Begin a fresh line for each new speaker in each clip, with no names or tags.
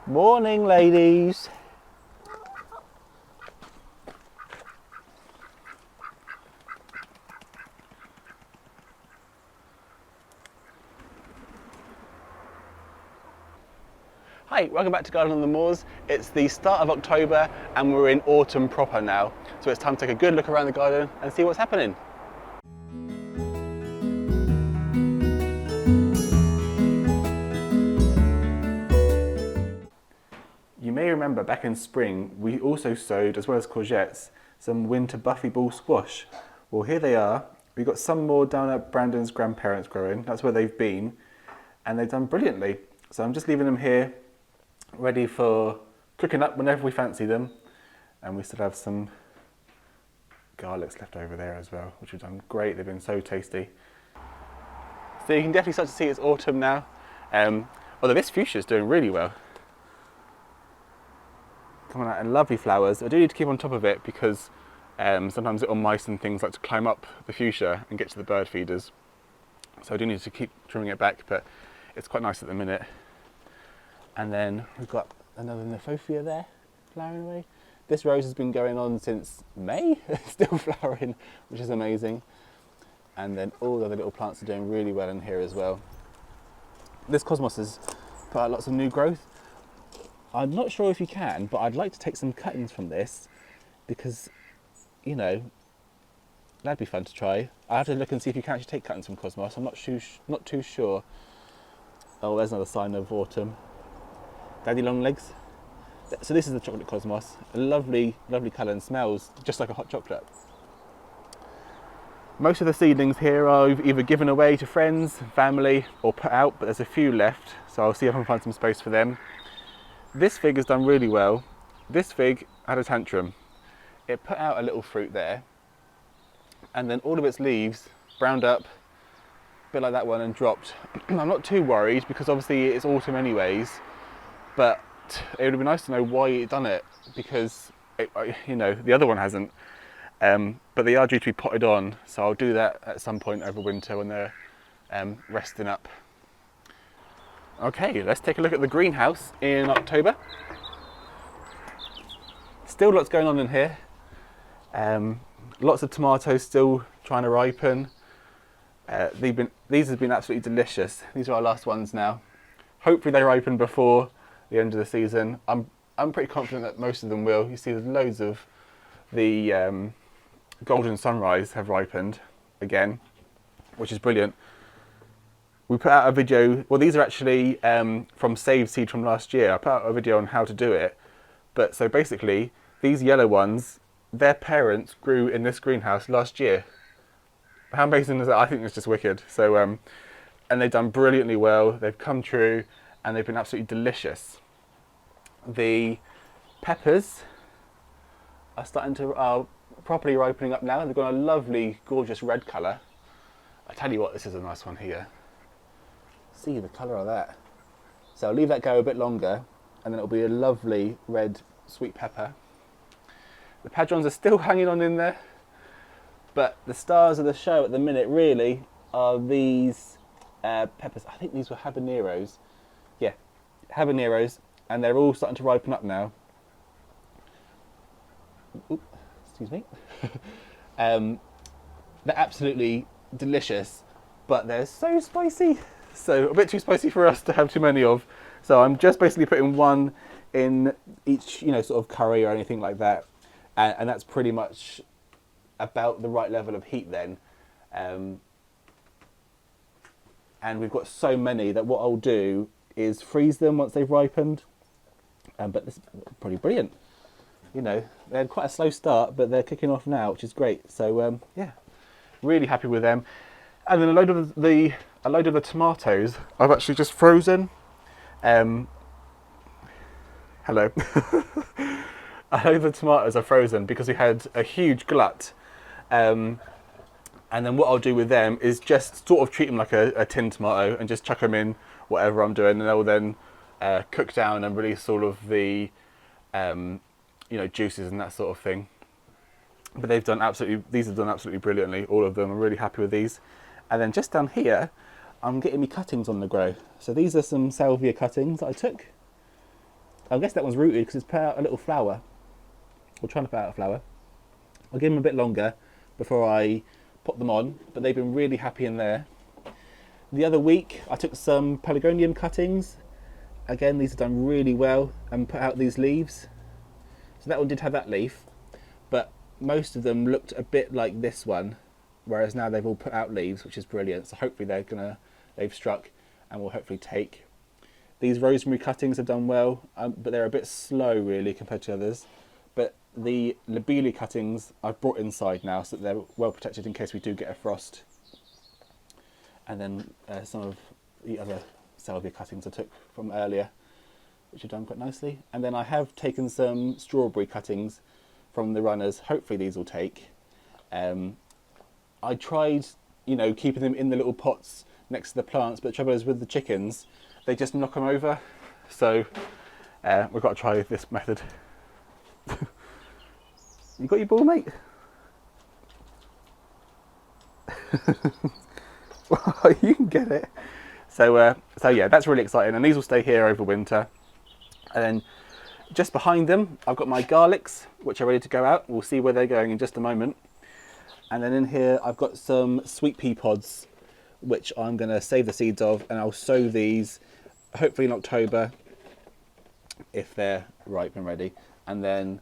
Morning, ladies. Hi, welcome back to Garden on the Moors. It's the start of October and we're in autumn proper now. So it's time to take a good look around the garden and see what's happening. You may remember back in spring, we also sowed, as well as courgettes, some winter buffy ball squash. Well, here they are. We've got some more down at Brandon's grandparents growing. That's where they've been. And they've done brilliantly. So I'm just leaving them here, ready for cooking up whenever we fancy them. And we still have some garlics left over there as well, which have done great. They've been so tasty. So you can definitely start to see it's autumn now. Although this fuchsia is doing really well. Coming out in lovely flowers. I do need to keep on top of it because sometimes little mice and things like to climb up the fuchsia and get to the bird feeders. So I do need to keep trimming it back, but it's quite nice at the minute. And then we've got another Nymphophia there, flowering away. This rose has been going on since May, still flowering, which is amazing. And then all the other little plants are doing really well in here as well. This cosmos has put out lots of new growth. I'm not sure if you can, but I'd like to take some cuttings from this because, you know, that'd be fun to try. I have to look and see if you can actually take cuttings from cosmos. I'm not too sure. Oh, there's another sign of autumn. Daddy long legs. So this is the chocolate cosmos. A lovely, lovely colour and smells just like a hot chocolate. Most of the seedlings here are either given away to friends, family, or put out, but there's a few left. So I'll see if I can find some space for them. This fig has done really well. This fig had a tantrum. It put out a little fruit there, and then all of its leaves browned up, a bit like that one, and dropped. I'm not too worried because obviously it's autumn anyways, but it would be nice to know why it done it because you know, the other one hasn't. But they are due to be potted on, so I'll do that at some point over winter when they're resting up. Okay, let's take a look at the greenhouse in October. Still lots going on in here. Lots of tomatoes still trying to ripen. These have been absolutely delicious. These are our last ones now. Hopefully they ripen before the end of the season. I'm pretty confident that most of them will. You see there's loads of the golden sunrise have ripened again, which is brilliant. We put out a video, well these are actually from saved seed from last year. I put out a video on how to do it. But so basically, these yellow ones, their parents grew in this greenhouse last year. How amazing is that? I think it's just wicked. So, and they've done brilliantly well. They've come true and they've been absolutely delicious. The peppers are properly ripening up now. They've got a lovely, gorgeous red colour. I tell you what, this is a nice one here. See the colour of that. So I'll leave that go a bit longer and then it'll be a lovely red sweet pepper. The padrons are still hanging on in there, but the stars of the show at the minute really are these peppers. I think these were habaneros. Yeah, habaneros, and they're all starting to ripen up now. Oops, excuse me. They're absolutely delicious, but they're so spicy. So a bit too spicy for us to have too many of. So I'm just basically putting one in each, you know, sort of curry or anything like that. And that's pretty much about the right level of heat then. And we've got so many that what I'll do is freeze them once they've ripened. But this is pretty brilliant. You know, they had quite a slow start, but they're kicking off now, which is great. So yeah, really happy with them. And then a load of the tomatoes I've actually just frozen. Hello. A load of the tomatoes are frozen because we had a huge glut. And then what I'll do with them is just sort of treat them like a tin tomato and just chuck them in whatever I'm doing, and they'll then cook down and release all of the you know, juices and that sort of thing. But these have done absolutely brilliantly, all of them. I'm really happy with these. And then just down here, I'm getting me cuttings on the grow. So these are some salvia cuttings that I took. I guess that one's rooted because it's put out a little flower, or trying to put out a flower. I'll give them a bit longer before I pop them on, but they've been really happy in there. The other week I took some pelargonium cuttings. Again, these have done really well and put out these leaves. So that one did have that leaf, but most of them looked a bit like this one, whereas now they've all put out leaves, which is brilliant. So hopefully they've struck and will hopefully take. These rosemary cuttings have done well, but they're a bit slow really compared to others. But the lobelia cuttings I've brought inside now so that they're well protected in case we do get a frost. And then some of the other salvia cuttings I took from earlier, which have done quite nicely. And then I have taken some strawberry cuttings from the runners. Hopefully these will take. I tried, keeping them in the little pots next to the plants, but the trouble is with the chickens, they just knock them over. So we've got to try this method. You got your ball, mate? Well, you can get it. So yeah, that's really exciting, and these will stay here over winter. And then just behind them, I've got my garlics, which are ready to go out. We'll see where they're going in just a moment. And then in here, I've got some sweet pea pods, which I'm going to save the seeds of, and I'll sow these hopefully in October if they're ripe and ready. And then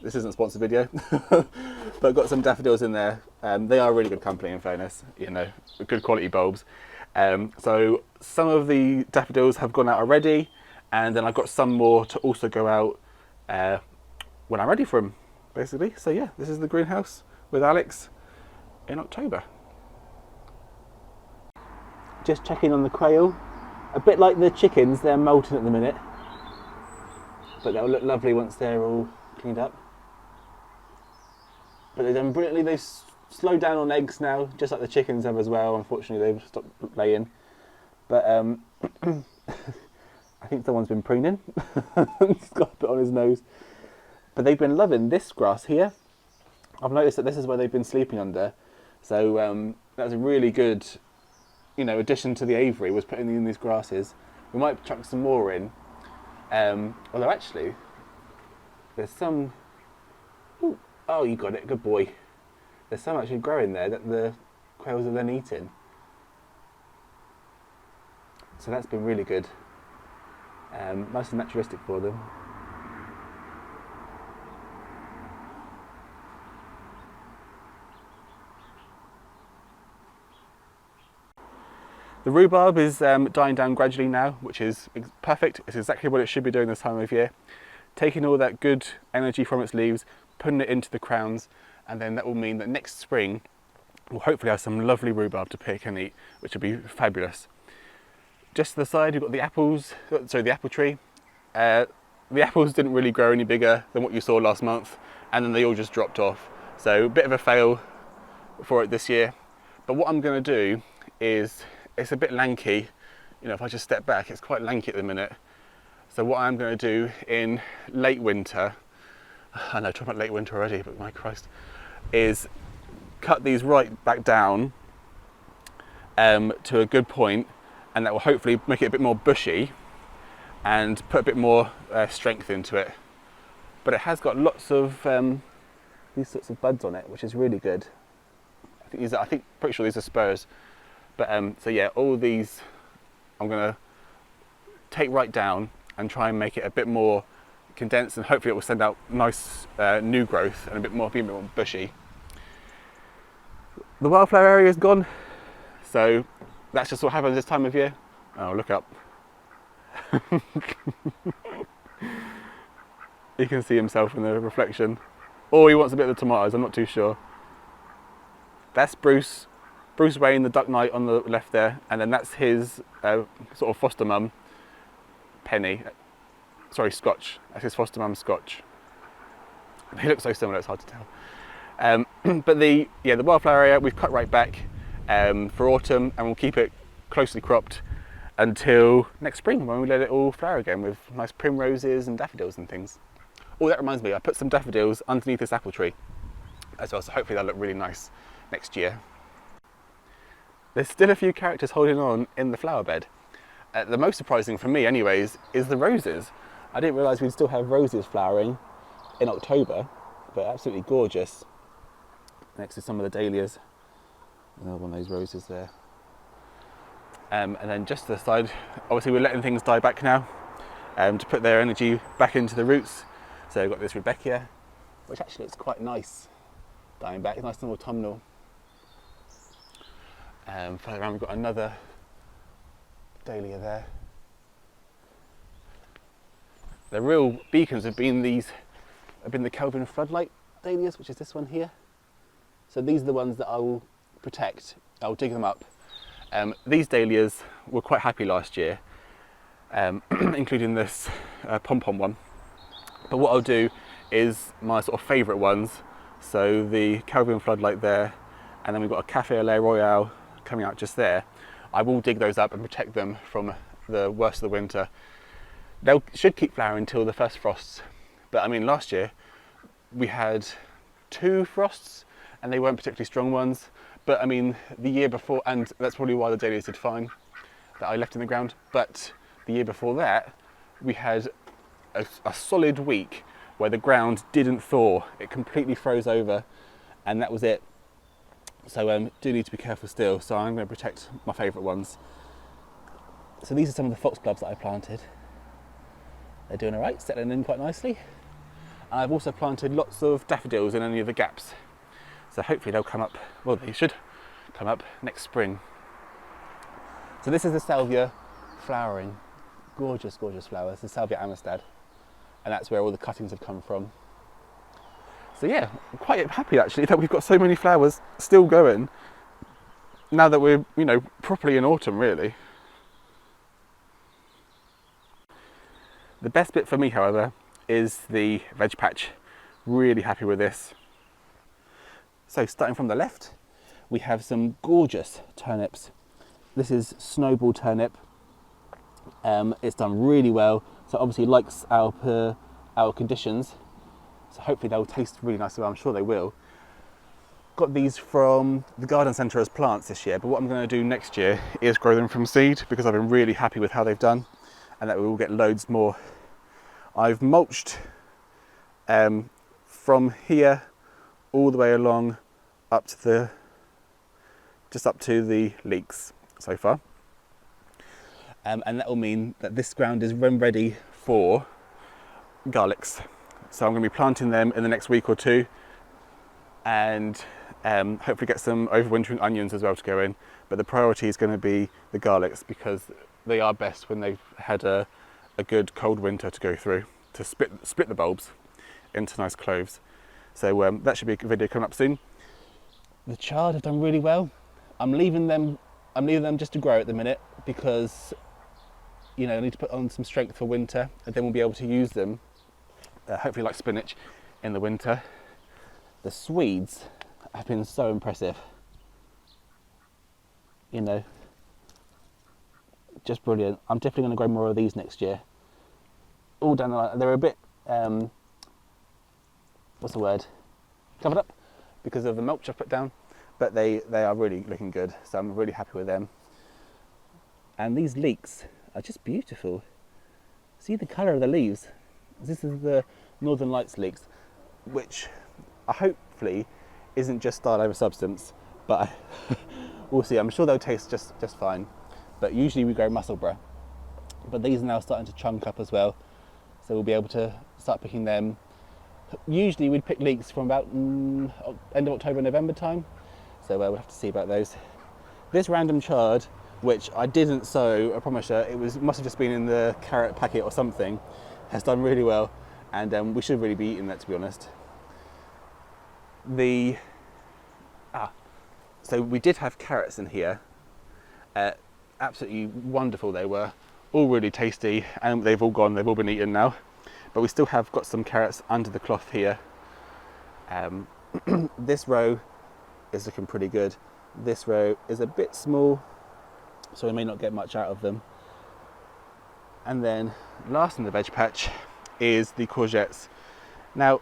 this isn't a sponsored video, but I've got some daffodils in there. They are really good company, in fairness, good quality bulbs. So some of the daffodils have gone out already, and then I've got some more to also go out when I'm ready for them, basically. So yeah, this is the greenhouse with Alex in October. Just checking on the quail. A bit like the chickens, they're molting at the minute, but they'll look lovely once they're all cleaned up. But they've done brilliantly. They've slowed down on eggs now, just like the chickens have as well. Unfortunately, they've stopped laying. But I think someone's been preening. He's got a bit on his nose. But they've been loving this grass here. I've noticed that this is where they've been sleeping under. So that's a really good, addition to the aviary, was putting in these grasses. We might chuck some more in. Although actually, there's some... Ooh, oh, you got it, good boy. There's some actually growing there that the quails are then eating. So that's been really good. Nice and naturalistic for them. The rhubarb is dying down gradually now, which is perfect. It's exactly what it should be doing this time of year. Taking all that good energy from its leaves, putting it into the crowns, and then that will mean that next spring we'll hopefully have some lovely rhubarb to pick and eat, which will be fabulous. Just to the side, we've got the apples, sorry, the apple tree. The apples didn't really grow any bigger than what you saw last month, and then they all just dropped off. So a bit of a fail for it this year. But what I'm going to do is, it's a bit lanky, if I just step back, it's quite lanky at the minute. So what I'm going to do in late winter, I know, talking about late winter already, but my Christ, is cut these right back down to a good point, and that will hopefully make it a bit more bushy and put a bit more strength into it. But it has got lots of these sorts of buds on it, which is really good. Pretty sure these are spurs. But so yeah, all these I'm going to take right down and try and make it a bit more condensed, and hopefully it will send out nice new growth and be a bit more bushy. The wildflower area is gone, so that's just what happens this time of year. Oh, look up. He can see himself in the reflection. Or he wants a bit of the tomatoes, I'm not too sure. That's Bruce Wayne, the Duck Knight on the left there, and then that's his sort of foster mum, Penny. Sorry, Scotch. That's his foster mum, Scotch. They look so similar, it's hard to tell. But the wildflower area we've cut right back for autumn, and we'll keep it closely cropped until next spring when we let it all flower again with nice primroses and daffodils and things. Oh, that reminds me, I put some daffodils underneath this apple tree as well, so hopefully they'll look really nice next year. There's still a few characters holding on in the flower bed. the most surprising for me anyways is the roses. I didn't realise we'd still have roses flowering in October, but absolutely gorgeous. Next to some of the dahlias. Another one of those roses there. And then just to the side, obviously we're letting things die back now to put their energy back into the roots. So we've got this Rebecca, which actually looks quite nice dying back, nice and autumnal. Further around we've got another dahlia there. The real beacons have been the Kelvin floodlight dahlias, which is this one here. So these are the ones that I will protect. I'll dig them up. These dahlias were quite happy last year, including this pom-pom one. But what I'll do is my sort of favourite ones. So the Kelvin floodlight there, and then we've got a Café au lait royal coming out just there. I will dig those up and protect them from the worst of the winter. They should keep flowering until the first frosts. But I mean, last year we had 2 frosts and they weren't particularly strong ones. But I mean, the year before, and that's probably why the dahlias did fine that I left in the ground. But the year before that, we had a solid week where the ground didn't thaw. It completely froze over and that was it. So do need to be careful still. So I'm going to protect my favourite ones. So these are some of the foxgloves that I planted. They're doing all right, settling in quite nicely. And I've also planted lots of daffodils in any of the gaps. So hopefully they'll come up, well, they should come up next spring. So this is the salvia flowering. Gorgeous, gorgeous flowers, the salvia amistad. And that's where all the cuttings have come from. So yeah, I'm quite happy actually that we've got so many flowers still going now that we're, you know, properly in autumn really. The best bit for me, however, is the veg patch. Really happy with this. So starting from the left, we have some gorgeous turnips. This is snowball turnip. It's done really well. So obviously likes our conditions. So hopefully they'll taste really nice. I'm sure they will. Got these from the garden centre as plants this year, but what I'm going to do next year is grow them from seed because I've been really happy with how they've done and that we will get loads more. I've mulched from here all the way along up to the leeks so far. And that will mean that this ground is ready for garlics. So I'm going to be planting them in the next week or two and hopefully get some overwintering onions as well to go in. But the priority is going to be the garlics because they are best when they've had a good cold winter to go through to split the bulbs into nice cloves. So that should be a video coming up soon. The chard have done really well. I'm leaving them just to grow at the minute because, you know, I need to put on some strength for winter and then we'll be able to use them, hopefully like spinach, in the winter. The Swedes have been so impressive. You know, just brilliant. I'm definitely going to grow more of these next year. All down the line. They're a bit, what's the word? Covered up because of the mulch I've put down, but they are really looking good. So I'm really happy with them. And these leeks are just beautiful. See the colour of the leaves. This is the Northern Lights leeks, which hopefully isn't just style over substance, but we'll see. I'm sure they'll taste just fine. But usually we grow Musselburgh, but these are now starting to chunk up as well. So we'll be able to start picking them. Usually we'd pick leeks from about end of October, November time. So we'll have to see about those. This random chard, which I didn't sow, I promise you, must have just been in the carrot packet or something, has done really well. And we should really be eating that, to be honest. So we did have carrots in here. Absolutely wonderful they were. All really tasty, and they've all gone, they've all been eaten now. But we still have got some carrots under the cloth here. This row is looking pretty good. This row is a bit small, so we may not get much out of them. And then last in the veg patch is the courgettes. Now,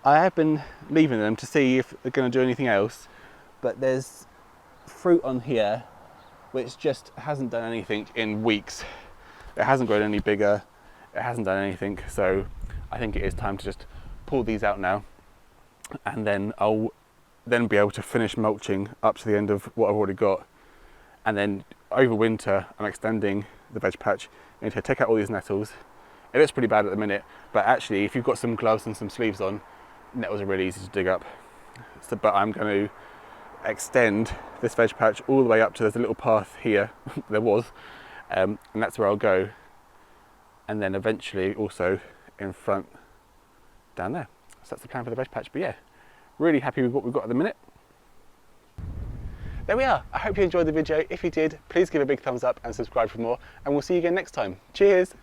I have been leaving them to see if they're going to do anything else, but there's fruit on here which just hasn't done anything in weeks. It hasn't grown any bigger, it hasn't done anything, so I think it is time to just pull these out now, and then I'll then be able to finish mulching up to the end of what I've already got. And then over winter, I'm extending the veg patch into take out all these nettles. It looks pretty bad at the minute, but actually if you've got some gloves and some sleeves on, nettles are really easy to dig up. So, but I'm going to extend this veg patch all the way up to, there's a little path here, there was, and that's where I'll go. And then eventually also in front down there. So that's the plan for the veg patch, but yeah, really happy with what we've got at the minute. There we are. I hope you enjoyed the video. If you did, please give a big thumbs up and subscribe for more, and we'll see you again next time. Cheers.